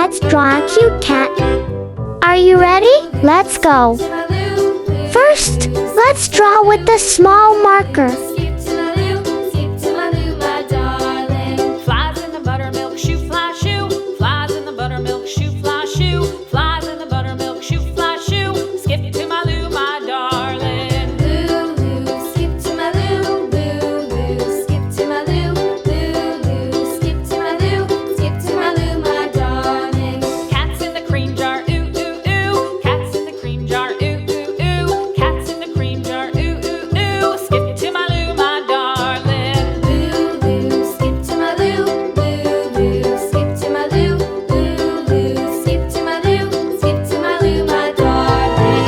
let's draw a cute cat. Are you ready? Let's go. First, let's draw with the small marker. Flies in the buttermilk shoe, fly shoe. Flies in the buttermilk shoe, fly shoe. Flies in the buttermilk shoe, fly shoe. Skip to my Lou, my darling. Lou, skip to my Lou. Lou, skip to my Lou. Lou, skip to my Lou. Skip to my Lou, my darling. Cats in the cream jar, ooh, ooh, ooh. Cats in the cream jar, ooh, ooh, ooh. Cats in the cream jar, ooh, ooh, ooh. Skip to my Lou, my darling. Lou, skip to my Lou. Lou, skip to my Lou. Lou, skip to my Lou. Skip to my Lou, my darling.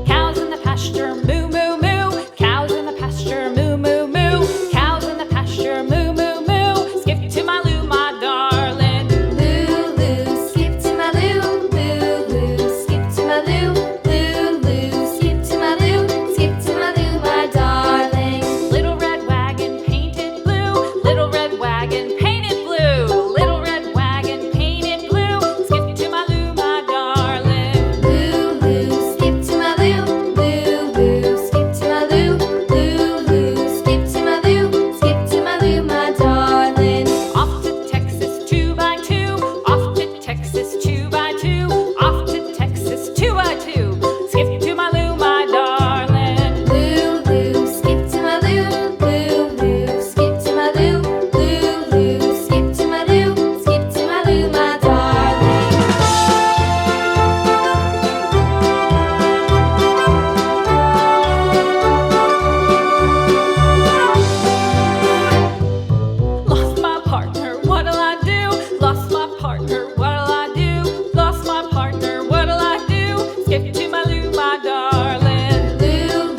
Cows in the pasture, moo, moo, moo. Cows in the pasture, moo, moo, moo. Cows in the pasture, moo, moo, moo. Skip to my Lou, my darling. Lou, skip to my Lou. Lou, skip to my Lou. Lou, skip to my Lou. Skip to my Lou, my darling. Little red wagon painted blue. Little red wagon painted blue. Little red wagon painted blue. Skip to my Lou, my darling. Lou, skip to my Lou. Lou, skip to my Lou. Lou, skip to my Lou. Skip to my Lou, my darling. Off to Texas 2x2. Off to Texas 2x2. Off to Texas 2x2. Skip to my Lou, my darling. Lou, skip to my Lou. Lou, skip to my Lou. Lou, skip to my Lou. Skip to my Lou, my darling. Lost my partner, what'll I do? Lost my partner, what'll I do? Lost my partner, what'll I do? Skip to my Lou, my darling. Lou,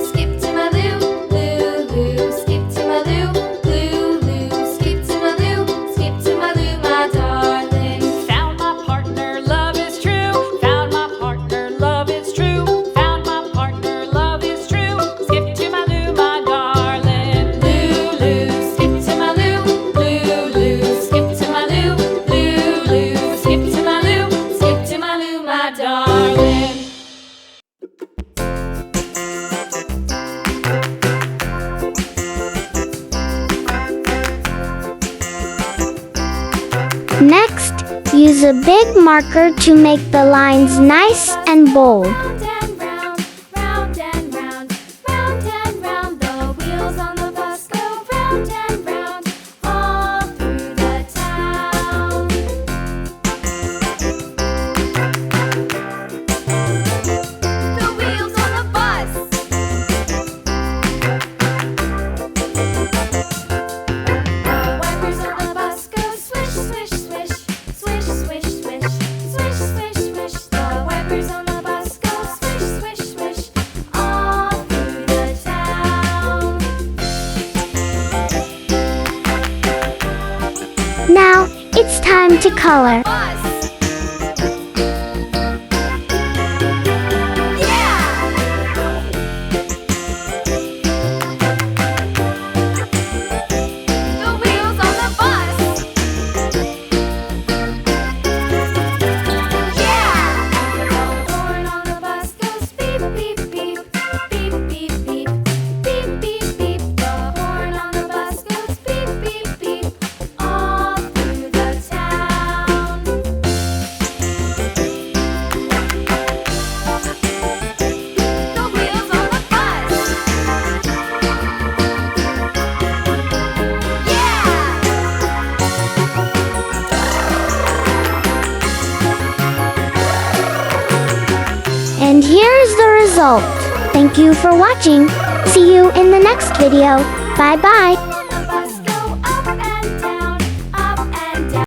skip to my Lou. Lou, skip to my Lou. Lou, skip to my Lou. Skip to my Lou, my darling. Found my partner, love is true. Found my partner, love is true. Found my partner, love is true. Skip to my Lou, my darling. Lou, skip to my Lou. Lou, skip to my Lou. Lou, skip to my Lou. Skip to my Lou, my darling. Next, use a big marker to make the lines nice and bold. Round and round, round and round, round and round. The wheels on the bus go round and round, all through the town. The wheels on the bus. The wipers on the bus go swish, swish, swish, swish, swish, swish, swish, swish, swish. The wipers on the bus go swish, swish, swish, all through the town. Now, it's time to color. Bus. Yeah. The wheels on the bus. Yeah. The horn on the bus goes beep, beep, beep, beep, beep, beep, beep, beep, beep. The horn on the bus goes beep, beep, beep, all through the town. The wheels on the bus. And here's the result. Thank you for watching. See you in the next video. Bye bye.